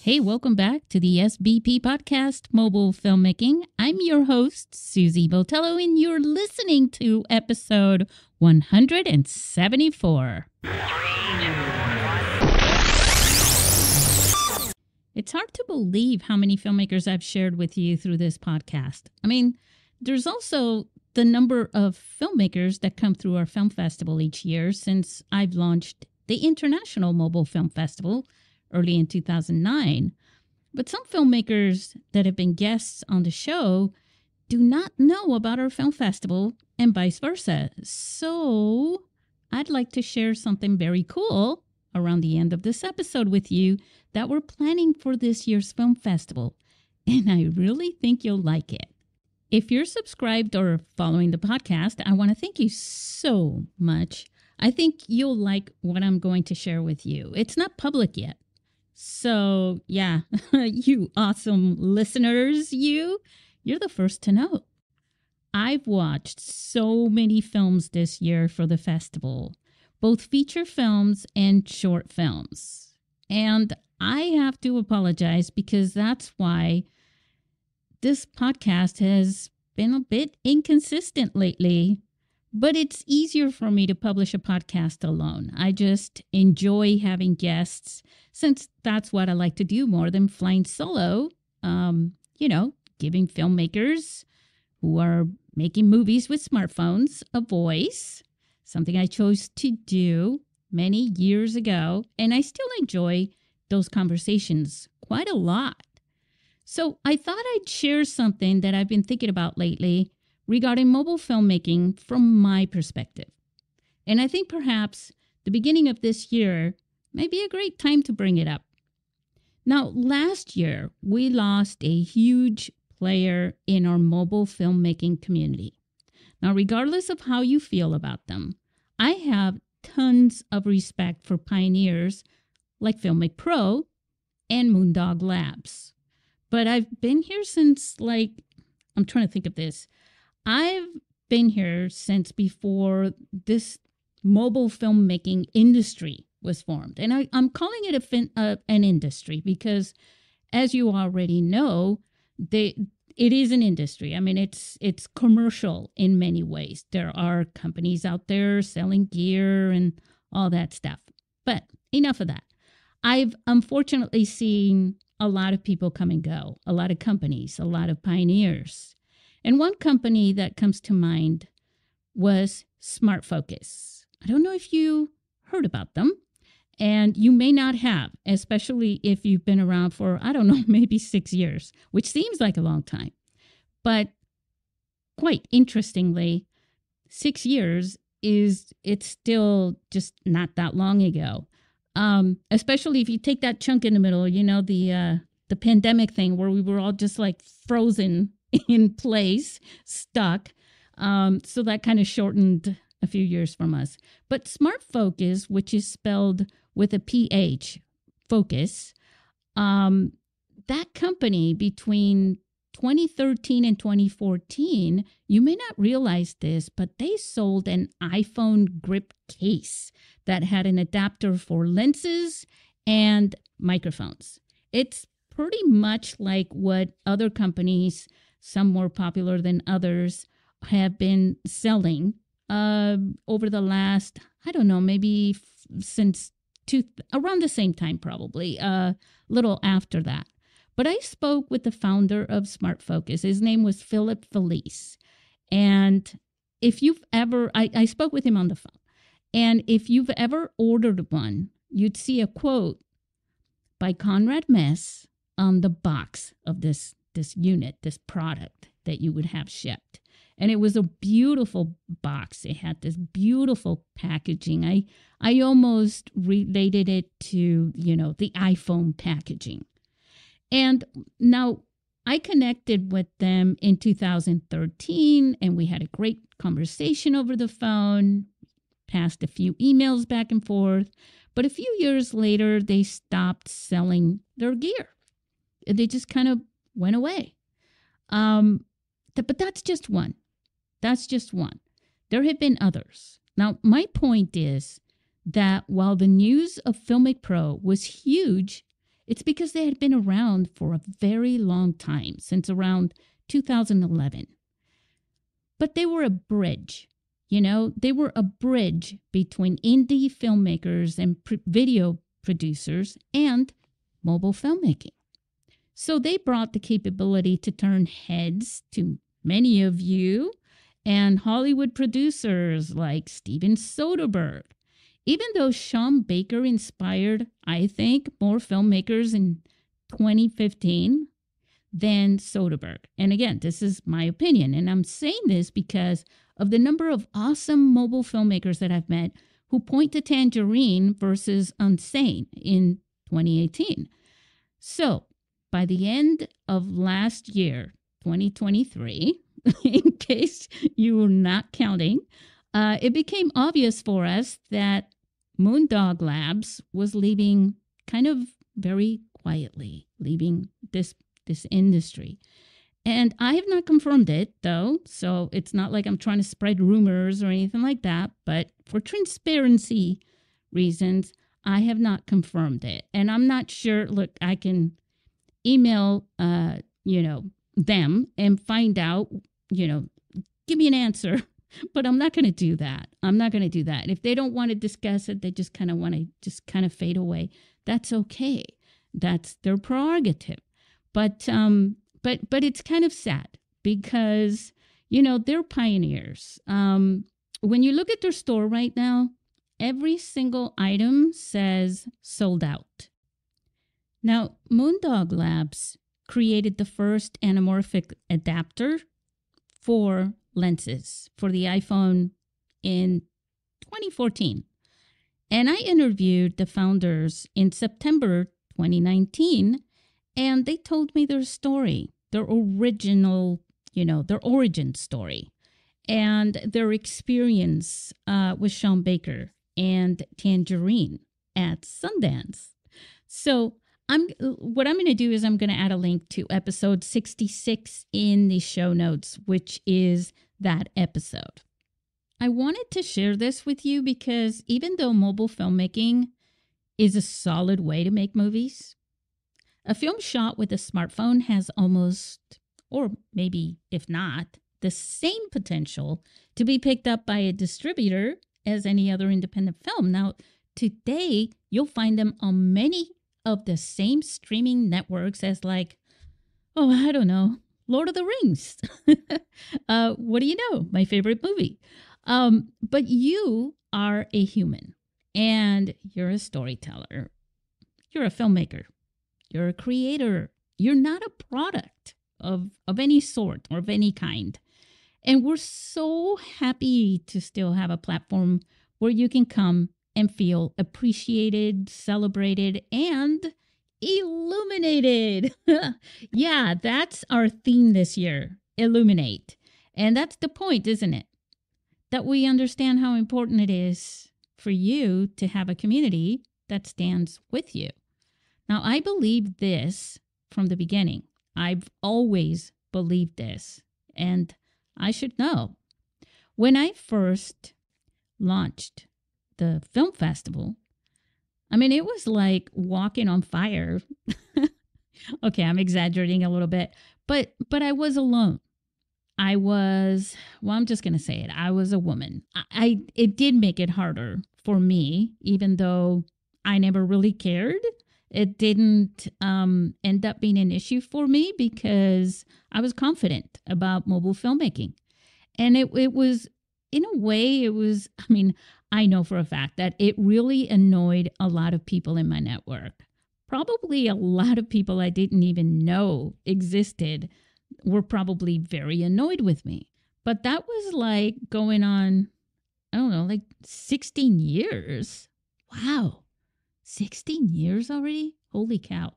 Hey, welcome back to the SBP Podcast Mobile Filmmaking. I'm your host, Susy Botello, and you're listening to episode 174. It's hard to believe how many filmmakers I've shared with you through this podcast. I mean, there's also the number of filmmakers that come through our film festival each year since I've launched the International Mobile Film Festival early in 2009. But some filmmakers that have been guests on the show do not know about our film festival and vice versa. So I'd like to share something very cool around the end of this episode with you that we're planning for this year's film festival. And I really think you'll like it. If you're subscribed or following the podcast, I want to thank you so much. I think you'll like what I'm going to share with you. It's not public yet. So, yeah, you awesome listeners, you're the first to know. I've watched so many films this year for the festival, both feature films and short films. And I have to apologize because that's why this podcast has been a bit inconsistent lately. But it's easier for me to publish a podcast alone. I just enjoy having guests since that's what I like to do more than flying solo. Giving filmmakers who are making movies with smartphones a voice, something I chose to do many years ago. And I still enjoy those conversations quite a lot. So I thought I'd share something that I've been thinking about lately regarding mobile filmmaking from my perspective. And I think perhaps the beginning of this year may be a great time to bring it up. Now, last year, we lost a huge player in our mobile filmmaking community. Now, regardless of how you feel about them, I have tons of respect for pioneers like Filmic Pro and Moondog Labs. But I've been here since I'm trying to think of this. I've been here since before this mobile filmmaking industry was formed. And I'm calling it an industry because, as you already know, it is an industry. I mean, it's commercial in many ways. There are companies out there selling gear and all that stuff. But enough of that. I've unfortunately seen a lot of people come and go, a lot of companies, a lot of pioneers. And one company that comes to mind was Smart Phocus. I don't know if you heard about them, and you may not have, especially if you've been around for, maybe 6 years, which seems like a long time. But quite interestingly, 6 years it's still just not that long ago. Especially if you take that chunk in the middle, the pandemic thing where we were all just like frozen in place, stuck. So that kind of shortened a few years from us. But Smart Phocus, which is spelled with a PH, Focus, that company between 2013 and 2014, you may not realize this, but they sold an iPhone grip case that had an adapter for lenses and microphones. It's pretty much like what other companies, some more popular than others, have been selling over the last, maybe since around the same time, probably a little after that. But I spoke with the founder of Smart Phocus. His name was Philip Felice. And if you've ever, I spoke with him on the phone. And if you've ever ordered one, you'd see a quote by Conrad Mess on the box of this unit, this product that you would have shipped. And it was a beautiful box. It had this beautiful packaging. I almost related it to, the iPhone packaging. And now I connected with them in 2013, and we had a great conversation over the phone, passed a few emails back and forth. But a few years later, they stopped selling their gear. They just kind of went away. But that's just one. That's just one. There have been others. Now, my point is that while the news of Filmic Pro was huge, It's because they had been around for a very long time, since around 2011. But they were a bridge. They were a bridge between indie filmmakers and video producers and mobile filmmaking. So they brought the capability to turn heads to many of you and Hollywood producers like Steven Soderbergh. Even though Sean Baker inspired, I think, more filmmakers in 2015 than Soderbergh. And again, this is my opinion. And I'm saying this because of the number of awesome mobile filmmakers that I've met who point to Tangerine versus Unsane in 2018. So by the end of last year, 2023, in case you were not counting, it became obvious for us that Moondog Labs was leaving kind of very quietly, leaving this industry. And I have not confirmed it, though, so it's not like I'm trying to spread rumors or anything like that. But for transparency reasons, I have not confirmed it. And I'm not sure. Look, I can email, them and find out, give me an answer. But I'm not going to do that. If they don't want to discuss it, they just kind of want to just kind of fade away. That's okay. That's their prerogative. But it's kind of sad because, they're pioneers. When you look at their store right now, every single item says sold out. Now, Moondog Labs created the first anamorphic adapter for lenses for the iPhone in 2014. And I interviewed the founders in September 2019, and they told me their story, their original, their origin story, and their experience with Sean Baker and Tangerine at Sundance. So what I'm going to do is I'm going to add a link to episode 66 in the show notes, which is that episode. I wanted to share this with you because even though mobile filmmaking is a solid way to make movies, a film shot with a smartphone has almost, or maybe if not, the same potential to be picked up by a distributor as any other independent film. Now, today, you'll find them on many of the same streaming networks as Lord of the Rings. What do you know? My favorite movie. But you are a human and you're a storyteller. You're a filmmaker. You're a creator. You're not a product of any sort or of any kind. And we're so happy to still have a platform where you can come and feel appreciated, celebrated, and illuminated. Yeah, that's our theme this year, illuminate. And that's the point, isn't it? That we understand how important it is for you to have a community that stands with you. Now, I believe this from the beginning. I've always believed this, and I should know. When I first launched the film festival, it was like walking on fire. Okay, I'm exaggerating a little bit, but I was alone. I'm just going to say it. I was a woman. It did make it harder for me, even though I never really cared. It didn't end up being an issue for me because I was confident about mobile filmmaking. And it was, in a way, I know for a fact that it really annoyed a lot of people in my network. Probably a lot of people I didn't even know existed were probably very annoyed with me. But that was like going on, 16 years. Wow. 16 years already? Holy cow.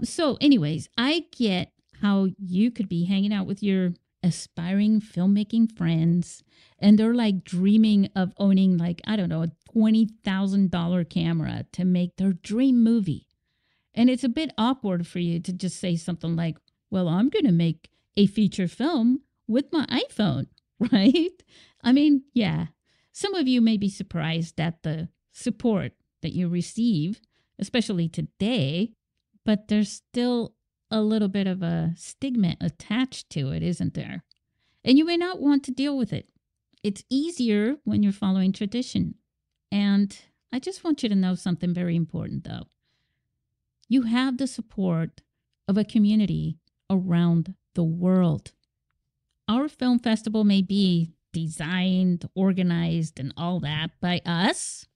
So anyways, I get how you could be hanging out with your aspiring filmmaking friends and they're like dreaming of owning a $20,000 camera to make their dream movie. And it's a bit awkward for you to just say something like, well, I'm going to make a feature film with my iPhone, right? Yeah, some of you may be surprised at the support that you receive especially today, but there's still a little bit of a stigma attached to it, isn't there? And you may not want to deal with it. It's easier when you're following tradition. And I just want you to know something very important, though. You have the support of a community around the world. Our film festival may be designed, organized, and all that by us,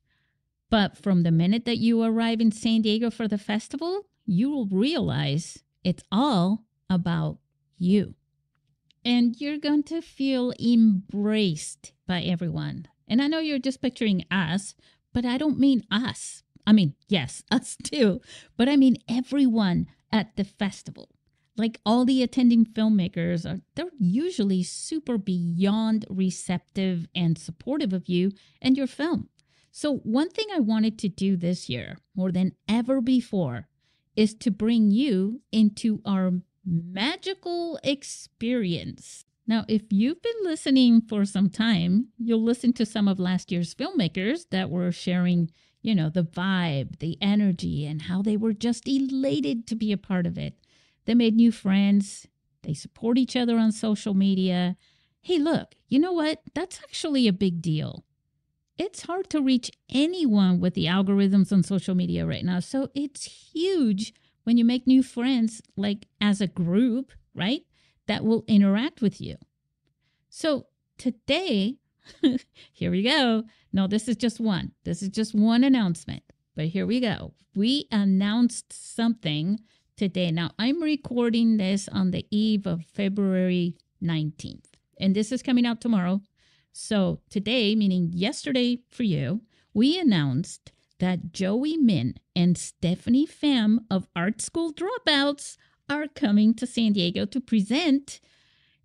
but from the minute that you arrive in San Diego for the festival, you will realize it's all about you. And you're going to feel embraced by everyone. And I know you're just picturing us, but I don't mean us. I mean, yes, us too, but I mean everyone at the festival. Like all the attending filmmakers, they're usually super beyond receptive and supportive of you and your film. So one thing I wanted to do this year, more than ever before, is to bring you into our magical experience. Now, if you've been listening for some time, you'll listen to some of last year's filmmakers that were sharing, the vibe, the energy, and how they were just elated to be a part of it. They made new friends. They support each other on social media. Hey, look, you know what? That's actually a big deal. It's hard to reach anyone with the algorithms on social media right now. So it's huge when you make new friends, like as a group, right? That will interact with you. So today, here we go. No, this is just one. This is just one announcement. But here we go. We announced something today. Now, I'm recording this on the eve of February 19th. And this is coming out tomorrow. So today, meaning yesterday for you, we announced that Joey Min and Stephanie Pham of Art School Dropouts are coming to San Diego to present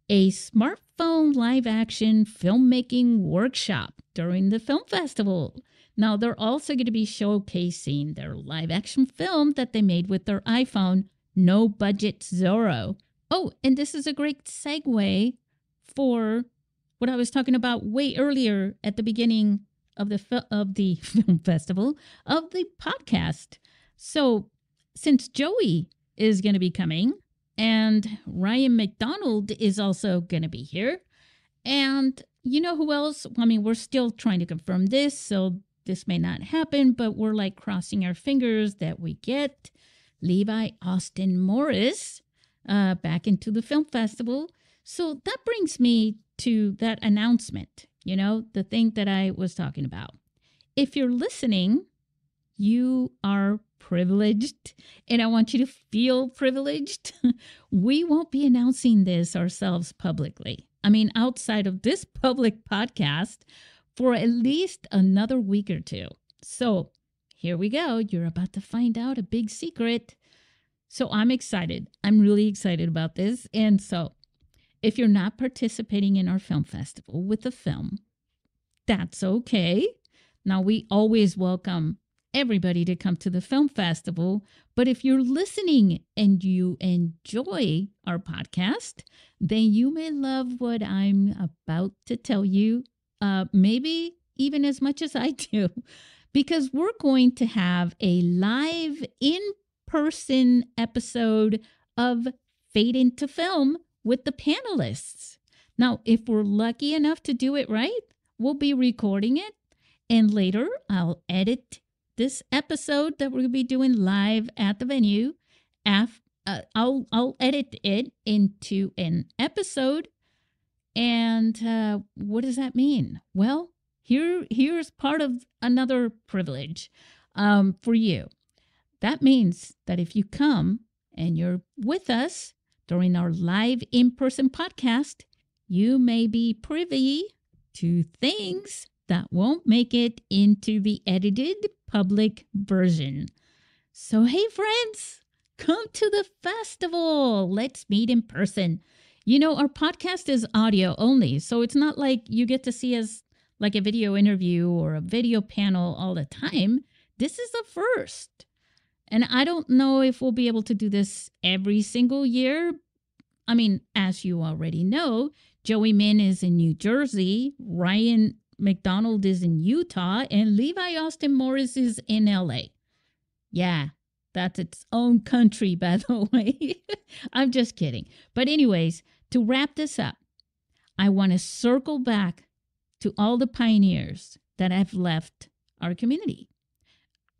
a smartphone live-action filmmaking workshop during the film festival. Now, they're also going to be showcasing their live-action film that they made with their iPhone, No Budget Zorro. Oh, and this is a great segue for what I was talking about way earlier at the beginning of the film festival, of the podcast. So since Joey is going to be coming and Ryan McDonald is also going to be here, and you know who else? I mean, we're still trying to confirm this, so this may not happen, but we're like crossing our fingers that we get Levi Austin Morris back into the film festival. So that brings me to that announcement, the thing that I was talking about. If you're listening, you are privileged, and I want you to feel privileged. We won't be announcing this ourselves publicly. I mean, outside of this public podcast for at least another week or two. So here we go. You're about to find out a big secret. So I'm excited. I'm really excited about this. And so if you're not participating in our film festival with a film, that's okay. Now, we always welcome everybody to come to the film festival. But if you're listening and you enjoy our podcast, then you may love what I'm about to tell you, maybe even as much as I do, because we're going to have a live in-person episode of Fade into Film with the panelists. Now, if we're lucky enough to do it right, we'll be recording it, and later I'll edit this episode that we're going to be doing live at the venue. I'll edit it into an episode. And what does that mean? Well, here's part of another privilege for you. That means that if you come and you're with us during our live in-person podcast, you may be privy to things that won't make it into the edited public version. So, hey, friends, come to the festival. Let's meet in person. Our podcast is audio only, so it's not like you get to see us like a video interview or a video panel all the time. This is the first. And I don't know if we'll be able to do this every single year. I mean, as you already know, Joey Min is in New Jersey, Ryan McDonald is in Utah, and Levi Austin Morris is in LA. Yeah, that's its own country, by the way. I'm just kidding. But, anyways, to wrap this up, I want to circle back to all the pioneers that have left our community.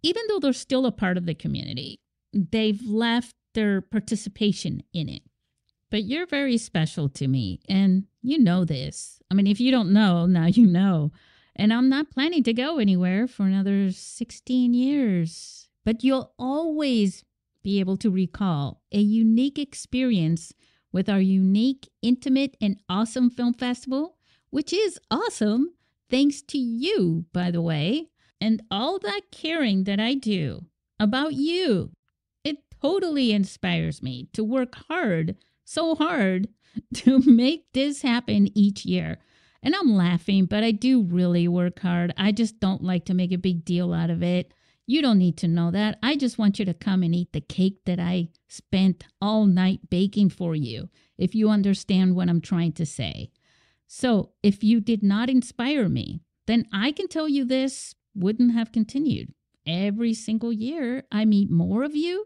Even though they're still a part of the community, they've left their participation in it. But you're very special to me, and you know this. I mean, if you don't know, now you know. And I'm not planning to go anywhere for another 16 years. But you'll always be able to recall a unique experience with our unique, intimate, and awesome film festival, which is awesome thanks to you, by the way, and all that caring that I do about you. It totally inspires me to work hard, so hard, to make this happen each year. And I'm laughing, but I do really work hard. I just don't like to make a big deal out of it. You don't need to know that. I just want you to come and eat the cake that I spent all night baking for you, if you understand what I'm trying to say. So if you did not inspire me, then I can tell you this wouldn't have continued. Every single year, I meet more of you,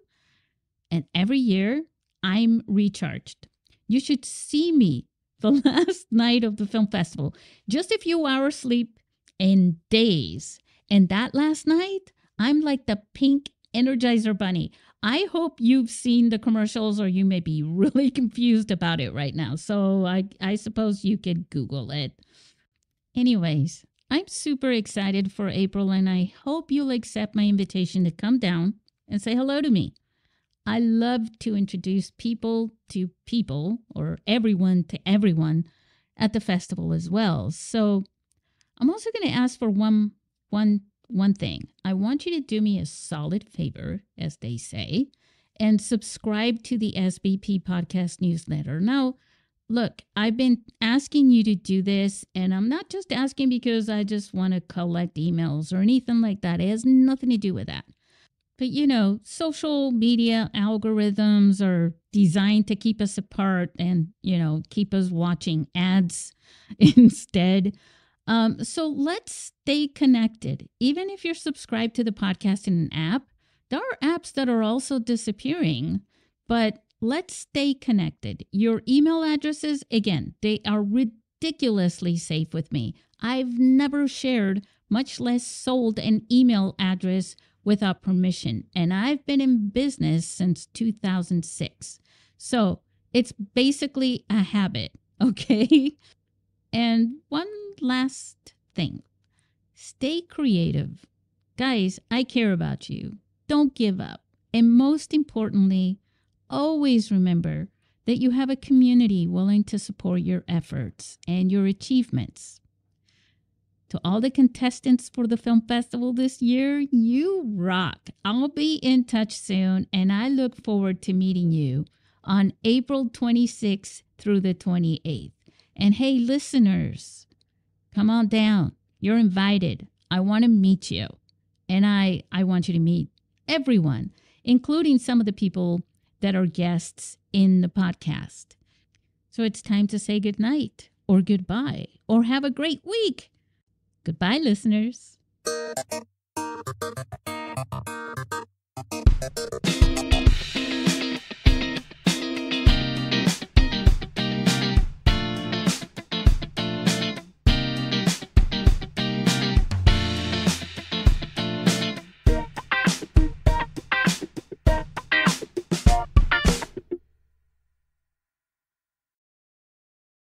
and every year, I'm recharged. You should see me the last night of the film festival. Just a few hours sleep and days. And that last night, I'm like the pink Energizer Bunny. I hope you've seen the commercials, or you may be really confused about it right now. So I suppose you could Google it. Anyways, I'm super excited for April, and I hope you'll accept my invitation to come down and say hello to me. I love to introduce people to people, or everyone to everyone at the festival as well. So I'm also going to ask for one thing. I want you to do me a solid favor, as they say, and subscribe to the SBP Podcast newsletter. Now, look, I've been asking you to do this, and I'm not just asking because I just want to collect emails or anything like that. It has nothing to do with that. But, you know, social media algorithms are designed to keep us apart and, you know, keep us watching ads instead. So let's stay connected. Even if you're subscribed to the podcast in an app, there are apps that are also disappearing, but let's stay connected. Your email addresses, again, they are ridiculously safe with me. I've never shared, much less sold, an email address without permission. And I've been in business since 2006. So it's basically a habit, okay? And one last thing, stay creative. Guys, I care about you. Don't give up. And most importantly, always remember that you have a community willing to support your efforts and your achievements. To all the contestants for the film festival this year, you rock. I'll be in touch soon, and I look forward to meeting you on April 26th through the 28th. And hey, listeners, come on down. You're invited. I want to meet you. And I want you to meet everyone, including some of the people that are guests in the podcast. So it's time to say goodnight or goodbye or have a great week. Goodbye, listeners.